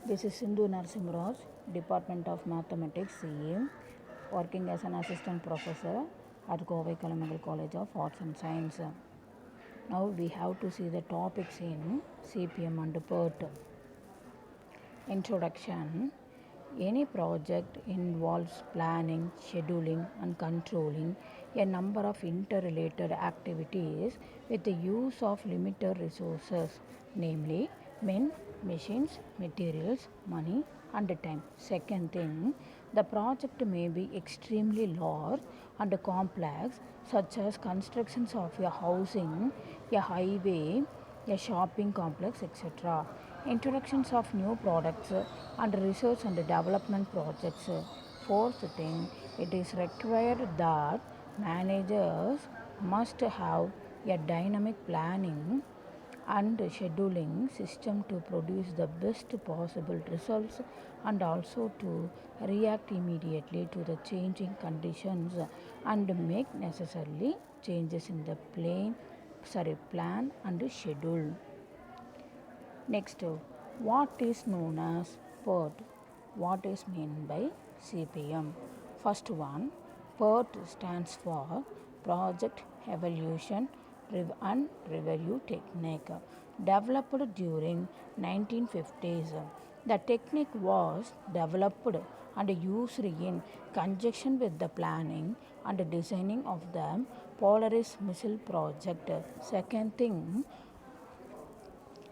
This is Sindhu Narsimraj, Department of Mathematics, CA, working as an assistant professor at Kovai Kalamangal College of Arts and Science. Now we have to see the topics in CPM and PERT. Introduction. Any project involves planning, scheduling, and controlling a number of interrelated activities with the use of limited resources, namely men, machines, materials, money, and time. Second thing, the project may be extremely large and complex, such as constructions of a housing, a highway, a shopping complex, etc. Introductions of new products and research and development projects. Fourth thing, it is required that managers must have a dynamic planning and scheduling system to produce the best possible results and also to react immediately to the changing conditions and make necessarily changes in the plan and schedule. Next, what is known as PERT? What is meant by CPM? First one, PERT stands for Project Evaluation and Review Technique. Developed during 1950s, the technique was developed and used in conjunction with the planning and designing of the Polaris missile project. Second thing,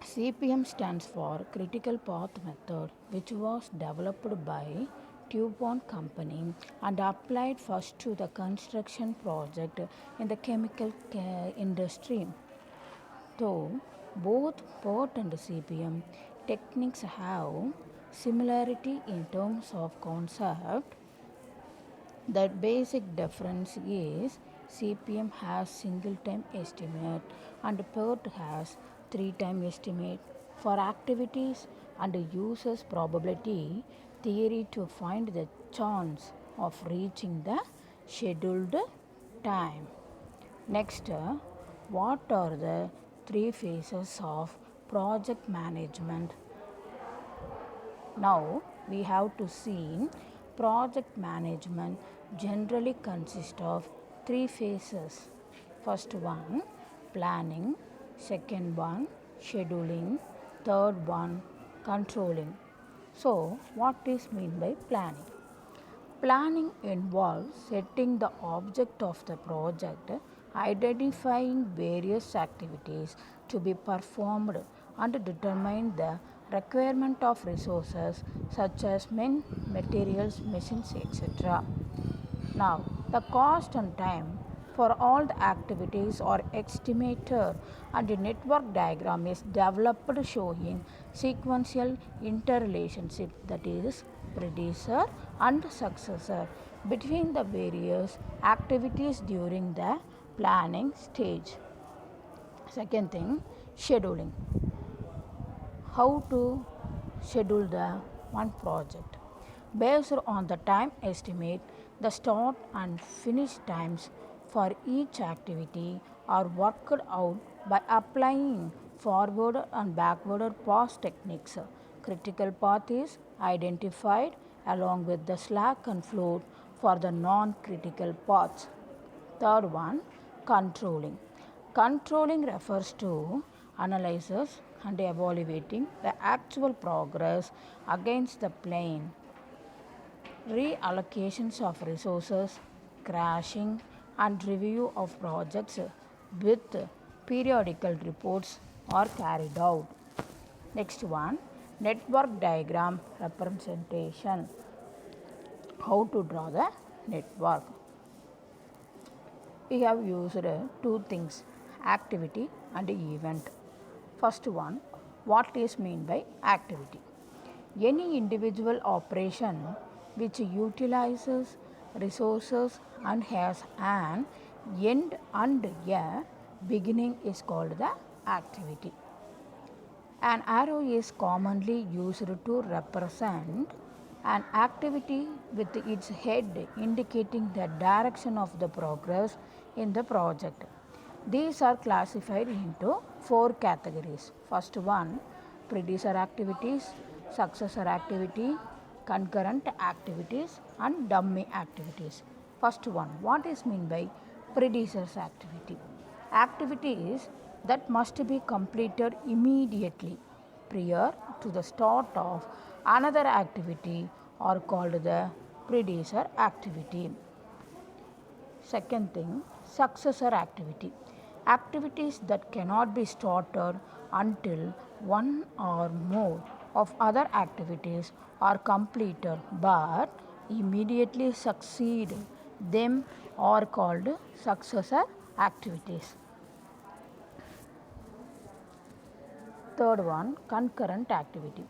CPM stands for Critical Path Method, which was developed by DuPont Company and applied first to the construction project in the chemical industry. Though both PERT and CPM techniques have similarity in terms of concept, the basic difference is CPM has single time estimate and PERT has three time estimate for activities and uses probability theory to find the chance of reaching the scheduled time. Next, what are the three phases of project management? Now we have to see project management generally consists of three phases. First one, planning. Second one, scheduling. Third one, controlling. So what is meant by planning? Planning involves setting the object of the project, identifying various activities to be performed, and determine the requirement of resources such as men, materials, machines, etc. Now, the cost and time for all the activities are estimated and a network diagram is developed showing sequential interrelationship, that is predecessor and successor, between the various activities during the planning stage. Second thing, scheduling. How to schedule the one project? Based on the time estimate, the start and finish times for each activity are worked out by applying forward and backward pass techniques. Critical path is identified along with the slack and float for the non-critical paths. Third one, controlling. Controlling refers to analysis and evaluating the actual progress against the plan. Reallocations of resources, crashing and review of projects with periodical reports are carried out. Next one, network diagram representation. How to draw the network? We have used two things, activity and event. First one, what is meant by activity? Any individual operation which utilizes resources and has an end and a beginning is called the activity. An arrow is commonly used to represent an activity with its head indicating the direction of the progress in the project. These are classified into four categories. First one, predecessor activities. successor activity, concurrent activities and dummy activities. First one, what is meant by predecessor activity? Activities that must be completed immediately prior to the start of another activity are called the predecessor activity. Second thing, successor activity. Activities that cannot be started until one or more of other activities are completed but immediately succeed them are called successor activities. Third one, concurrent activity.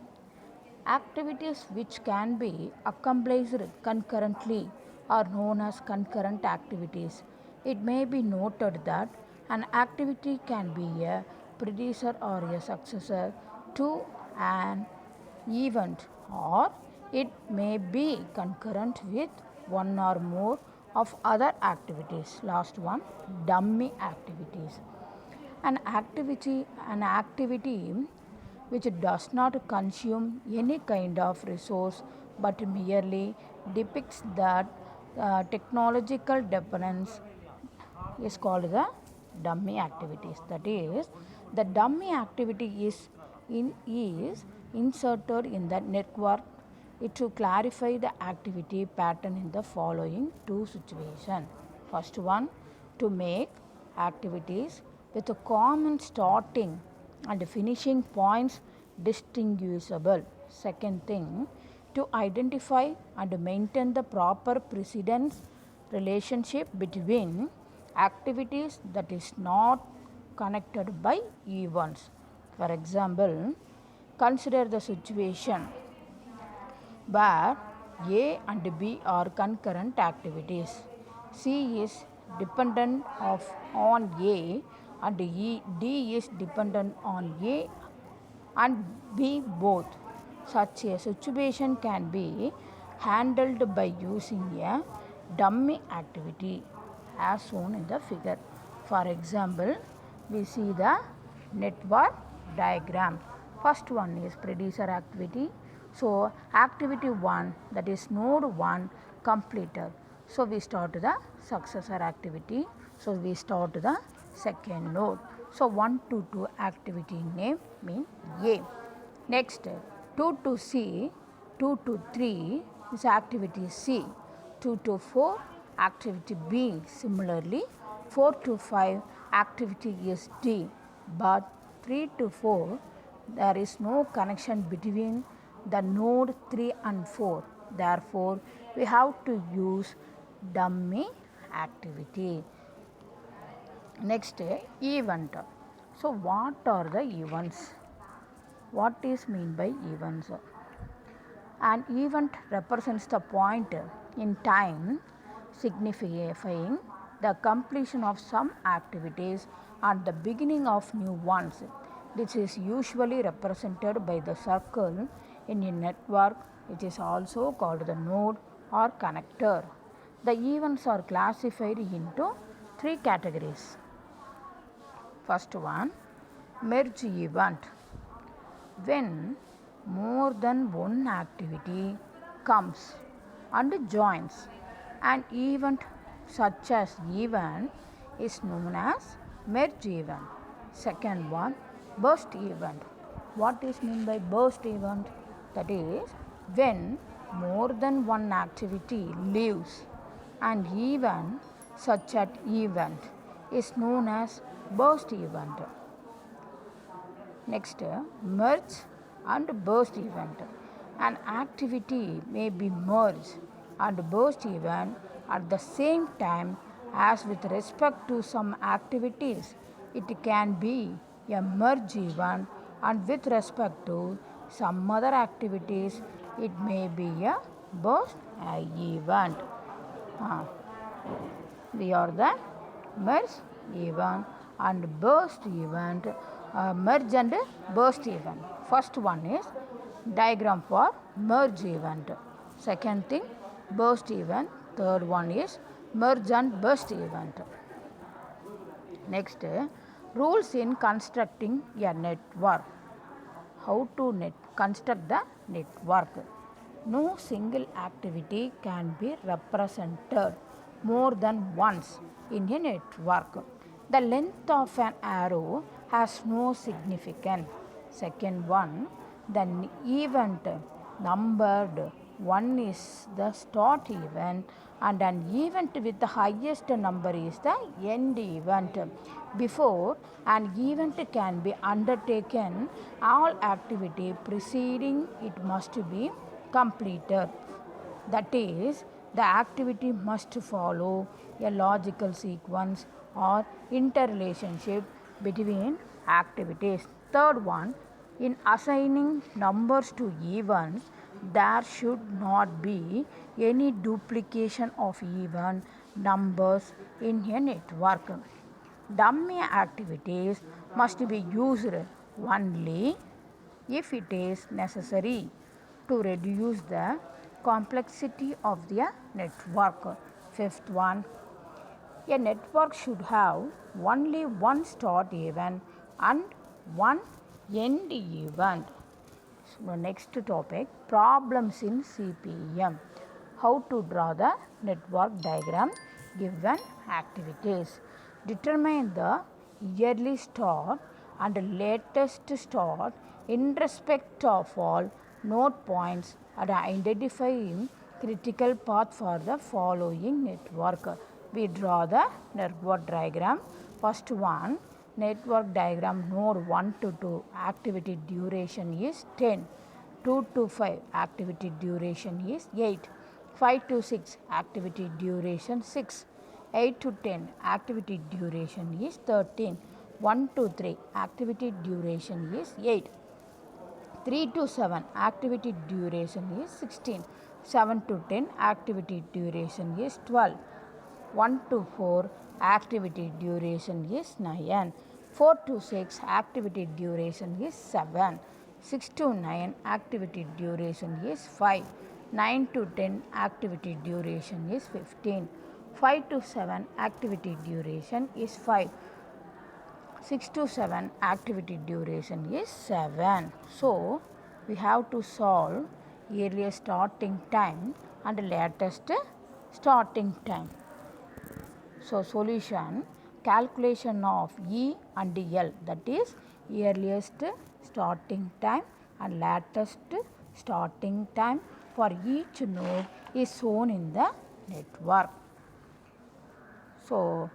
Activities which can be accomplished concurrently are known as concurrent activities. It may be noted that an activity can be a predecessor or a successor to an event, or it may be concurrent with one or more of other activities. Last one, dummy activities. An activity which does not consume any kind of resource but merely depicts that technological dependence is called the dummy activities. That is, the dummy activity is inserted in the network to clarify the activity pattern in the following two situations. First one, to make activities with a common starting and finishing points distinguishable. Second thing, to identify and maintain the proper precedence relationship between activities that is not connected by events. For example, consider the situation where A and B are concurrent activities. C is dependent on A and D is dependent on A and B both. Such a situation can be handled by using a dummy activity as shown in the figure. For example, we see the network diagram. First one is predecessor activity. So, activity 1, that is node 1 completed. So, we start the successor activity. So, we start the second node. So, 1 to 2 activity name mean A. Next, 2 to C, 2 to 3 is activity C. 2 to 4 activity B. Similarly, 4 to 5 activity is D. But 3 to 4 there is no connection between the node 3 and 4. Therefore, we have to use dummy activity. Next, event. So, what are the events? What is meant by events? An event represents the point in time signifying the completion of some activities and the beginning of new ones. This is usually represented by the circle in a network, which is also called the node or connector. The events are classified into three categories. First one, merge event. When more than one activity comes and joins an event, such as event is known as merge event. Second one, burst event. What is meant by burst event? That is, when more than one activity leaves an event, such an event is known as burst event. Next, merge and burst event. An activity may be merged and burst event at the same time as with respect to some activities. It can be a merge event, and with respect to some other activities, it may be a burst event. We are the merge event and burst event. Merge and burst event. First one is diagram for merge event. Second thing, burst event. Third one is merge and burst event. Next, rules in constructing a network. How to construct the network. No single activity can be represented more than once in a network. The length of an arrow has no significance. Second one, the event numbered. One is the start event, and an event with the highest number is the end event. Before an event can be undertaken, all activity preceding it must be completed. That is, the activity must follow a logical sequence or interrelationship between activities. Third one, in assigning numbers to events, there should not be any duplication of even numbers in a network. Dummy activities must be used only if it is necessary to reduce the complexity of the network. Fifth one, a network should have only one start event and one end event. So, next topic, problems in CPM. How to draw the network diagram given activities. Determine the yearly start and latest start in respect of all node points and identifying critical path for the following network. We draw the network diagram. First one, network diagram node 1 to 2 activity duration is 10, 2 to 5 activity duration is 8, 5 to 6 activity duration 6, 8 to 10 activity duration is 13, 1 to 3 activity duration is 8, 3 to 7 activity duration is 16, 7 to 10 activity duration is 12, 1 to 4 activity duration is 9, 4 to 6 activity duration is 7, 6 to 9 activity duration is 5, 9 to 10 activity duration is 15, 5 to 7 activity duration is 5, 6 to 7 activity duration is 7. So, we have to solve earliest starting time and latest starting time. So, solution, calculation of E and L, that is earliest starting time and latest starting time for each node is shown in the network. So,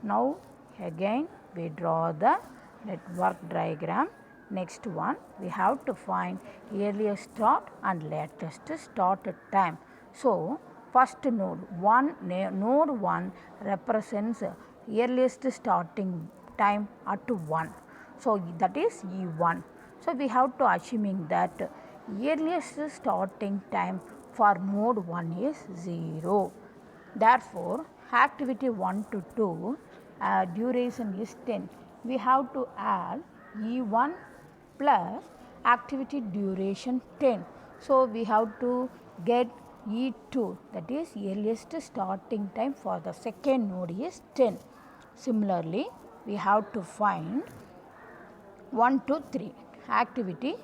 now again we draw the network diagram. Next one, we have to find earliest start and latest start time. So, first node 1 represents earliest starting time at 1. So, that is E1. So, we have to assuming that earliest starting time for node 1 is 0. Therefore, activity 1 to 2 duration is 10. We have to add E1 plus activity duration 10. So, we have to get E2, that is earliest starting time for the second node is 10. Similarly, we have to find 1 to 3 activity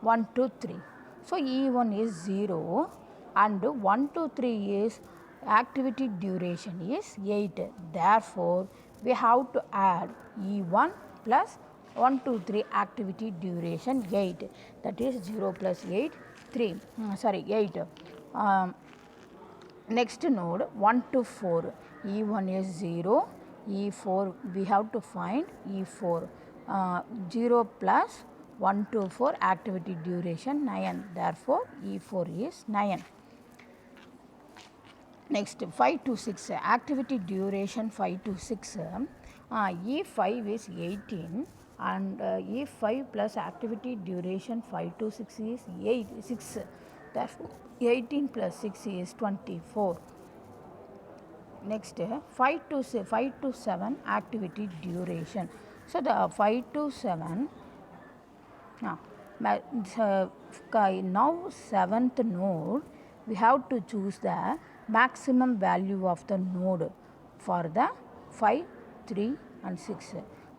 1 to 3. So, E1 is 0 and 1 to 3 is activity duration is 8. Therefore, we have to add E1 plus 1 to 3 activity duration 8, that is 0 plus 8 3 8. Next node 1 to 4, E1 is 0, E4 we have to find E4, 0 plus 1 to 4 activity duration 9, therefore E4 is 9. Next 5 to 6 activity duration 5 to 6, E5 is 18 and E5 plus activity duration 5 to 6 is 6, therefore 18 plus 6 is 24. Next 5 to 7 activity duration. So, the 5 to 7 now 7th node we have to choose the maximum value of the node for the 5, 3 and 6.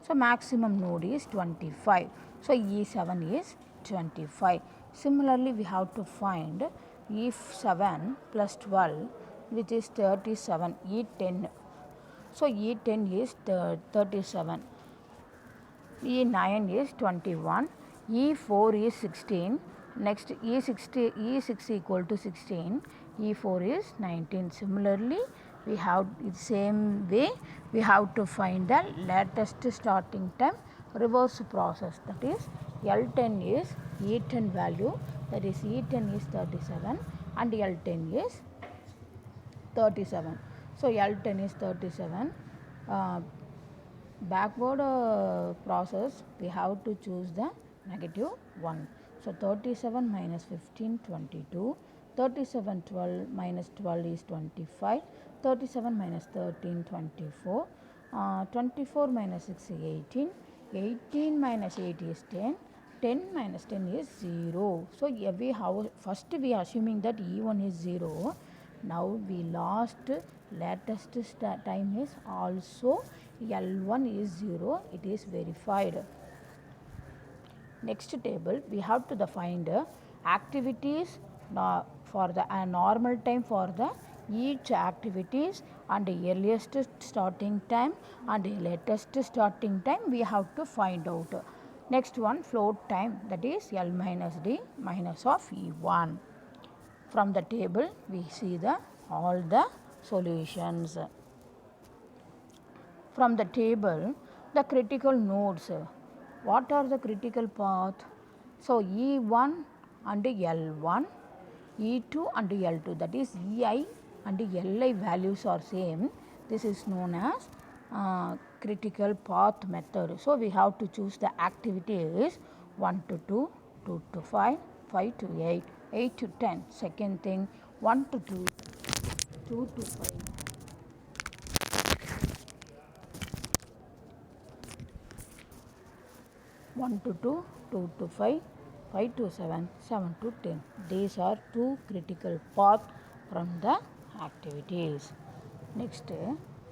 So, maximum node is 25. So, E7 is 25. Similarly, we have to find E7 plus 12, which is 37, E10. So E10 is 37, E9 is 21, E4 is 16, next E6 equal to 16, E4 is 19. Similarly, we have same way we have to find the latest starting time reverse process, that is L10 is E10 value, that is E10 is 37 and L10 is 37. So L10 is 37. Backward process, we have to choose the negative 1. So 37 minus 15, 22. 37 12 minus 12 is 25. 37 minus 13, 24. 24 minus 6 is 18. 18 minus 8 is 10. 10 minus 10 is 0. So first we are assuming that E1 is 0. Now we lost latest time is also L1 is 0. It is verified. Next table, we have to find activities for the normal time for the each activities and the earliest starting time and the latest starting time we have to find out. Next one, float time, that is L minus D minus of E1. From the table we see all the solutions. From the table, the critical nodes. What are the critical path? So E1 and L1, E2 and L2, that is EI and Li values are same. This is known as critical path method. So we have to choose the activities 1 to 2, 2 to 5, 5 to 8, 8 to 10. Second thing, 1 to 2, 2 to 5. 1 to 2, 2 to 5, 5 to 7, 7 to 10. These are two critical paths from the activities. Next,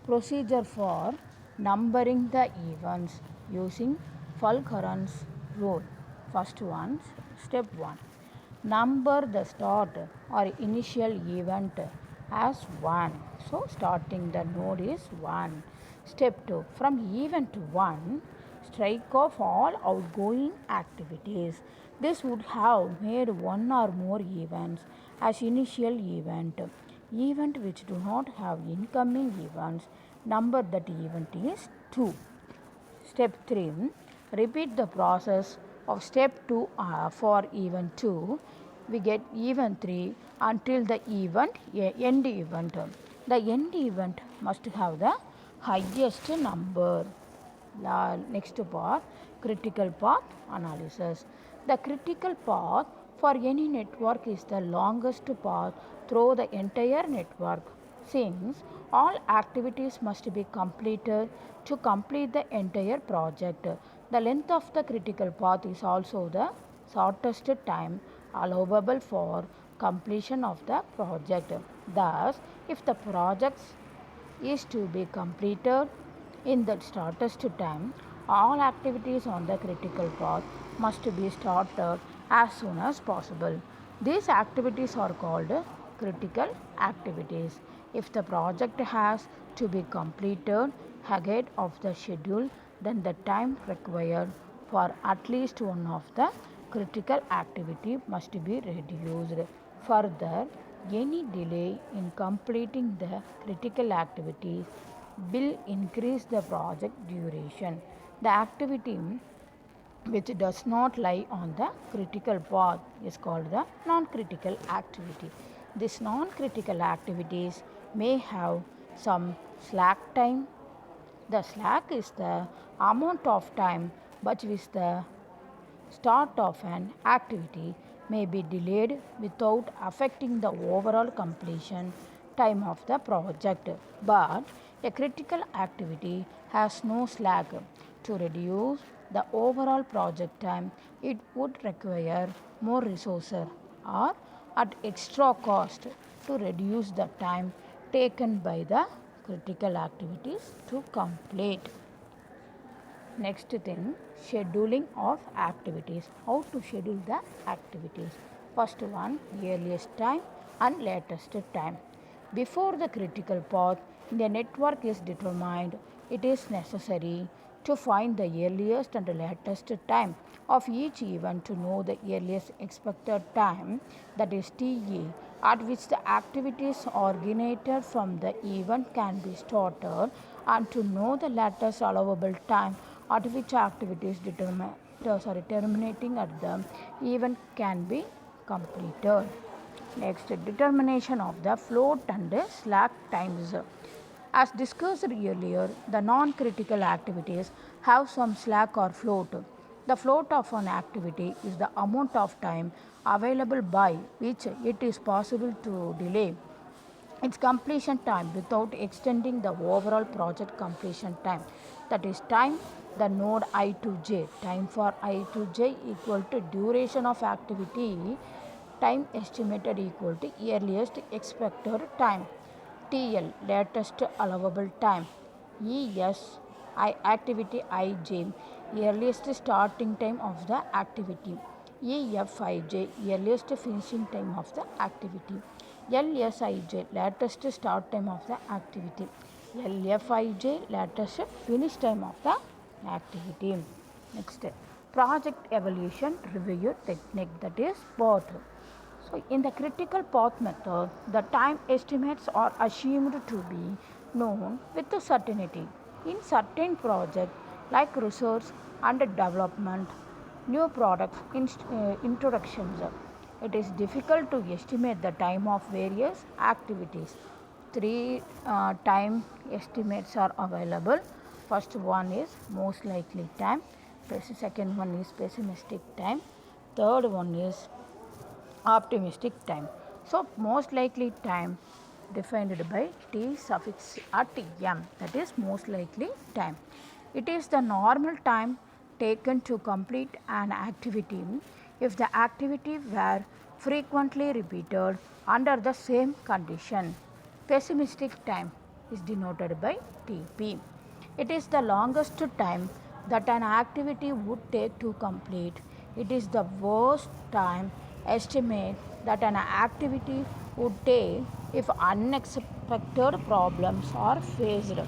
procedure for numbering the events using Fulkerens rule. First one, step 1. Number the start or initial event as 1. So, starting the node is 1. Step 2. From event 1, strike off all outgoing activities. This would have made one or more events as initial event. Event which do not have incoming events, number that event is 2. Step 3. Repeat the process of step 2 for event 2. We get event 3 until the end event. The end event must have the highest number. Next part, critical path analysis. The critical path for any network is the longest path through the entire network, since all activities must be completed to complete the entire project. The length of the critical path is also the shortest time allowable for completion of the project. Thus, if the project is to be completed in the shortest time, all activities on the critical path must be started as soon as possible. These activities are called critical activities. If the project has to be completed ahead of the schedule, then the time required for at least one of the critical activity must be reduced. Further, any delay in completing the critical activities will increase the project duration. The activity which does not lie on the critical path is called the non-critical activity. These non-critical activities may have some slack time. The slack is the amount of time by which the start of an activity may be delayed without affecting the overall completion time of the project. But a critical activity has no slack. To reduce the overall project time, it would require more resources or at extra cost to reduce the time taken by the critical activities to complete. Next thing, scheduling of activities. How to schedule the activities? First one, earliest time and latest time. Before the critical path in the network is determined, it is necessary to find the earliest and latest time of each event to know the earliest expected time, that is TA, at which the activities originated from the event can be started, and to know the latest allowable time at which activities terminating at the event can be completed. Next, determination of the float and slack times. As discussed earlier, the non-critical activities have some slack or float. The float of an activity is the amount of time available by which it is possible to delay its completion time without extending the overall project completion time. That is time the node I to j. Time for I to j equal to duration of activity, time estimated equal to earliest expected time. TL latest allowable time. ES activity ij earliest starting time of the activity. EFIJ earliest finishing time of the activity. LSIJ latest start time of the activity. LFIJ latest finish time of the activity. Next, project evaluation review technique, that is PERT. So, in the critical path method, the time estimates are assumed to be known with certainty. In certain projects like research and development, new products introductions, it is difficult to estimate the time of various activities. Three time estimates are available. First one is most likely time, second one is pessimistic time, third one is optimistic time. So, most likely time defined by T suffix at M, that is most likely time. It is the normal time taken to complete an activity if the activity were frequently repeated under the same condition. Pessimistic time is denoted by TP. It is the longest time that an activity would take to complete. It is the worst time estimate that an activity would take if unexpected problems are faced.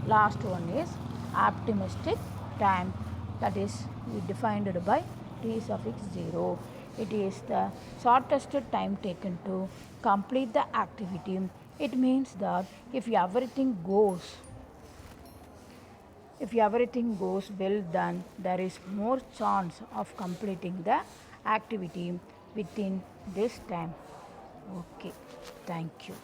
Last one is optimistic time, that is defined by T suffix 0. It is the shortest time taken to complete the activity. It means that if everything goes well, then there is more chance of completing the activity within this time. Okay, thank you.